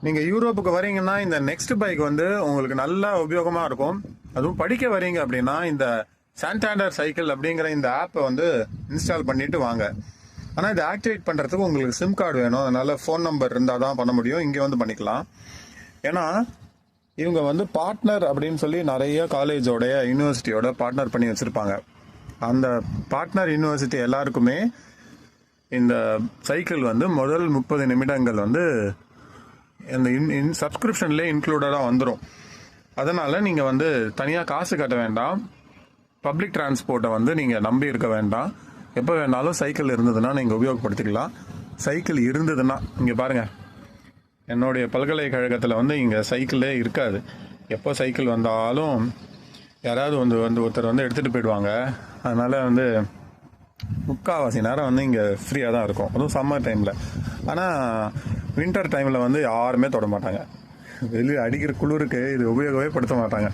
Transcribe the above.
நீங்கள் யூரோப்புக்கு வரீங்கன்னா இந்த நெக்ஸ்ட் பைக் வந்து உங்களுக்கு நல்ல உபயோகமாக இருக்கும். அதுவும் படிக்க வரீங்க அப்படின்னா இந்த சாண்டாண்டர் சைக்கிள் அப்படிங்கிற இந்த ஆப்பை வந்து இன்ஸ்டால் பண்ணிட்டு வாங்க. ஆனால் இதை ஆக்டிவேட் பண்ணுறதுக்கு உங்களுக்கு சிம் கார்டு வேணும். அதனால ஃபோன் நம்பர் இருந்தால் தான் பண்ண முடியும். இங்கே வந்து பண்ணிக்கலாம். ஏன்னா இவங்க வந்து பார்ட்னர் அப்படின்னு சொல்லி நிறைய காலேஜோடைய யூனிவர்சிட்டியோட பார்ட்னர் பண்ணி வச்சுருப்பாங்க. அந்த பார்ட்னர் யூனிவர்சிட்டி எல்லாருக்குமே இந்த சைக்கிள் வந்து முதல் 30 நிமிடங்கள் வந்து இந்த சப்ஸ்கிரிப்ஷன்லேயே இன்க்ளூடடாக வந்துடும். அதனால் நீங்கள் வந்து தனியாக காசு கட்ட வேண்டாம். பப்ளிக் டிரான்ஸ்போர்ட்டை வந்து நீங்கள் நம்பி இருக்க வேண்டாம். எப்போ வேணாலும் சைக்கிள் இருந்ததுன்னா நீங்கள் உபயோகப்படுத்திக்கலாம். சைக்கிள் இருந்ததுன்னா இங்கே பாருங்கள், என்னுடைய பல்கலைக்கழகத்தில் வந்து இங்கே சைக்கிளே இருக்காது. எப்போ சைக்கிள் வந்தாலும் யாராவது ஒருத்தர் வந்து எடுத்துகிட்டு போயிடுவாங்க. அதனால் வந்து முக்கால்வாசி நேரம் வந்து இங்கே ஃப்ரீயாக தான் இருக்கும், அதுவும் சம்மர் டைமில். ஆனால் வின்டர் டைமில் வந்து யாருமே தொட மாட்டாங்க. வெளியே அடிக்கிற குளிருக்கு இது உபயோகமே படுத்த மாட்டாங்க.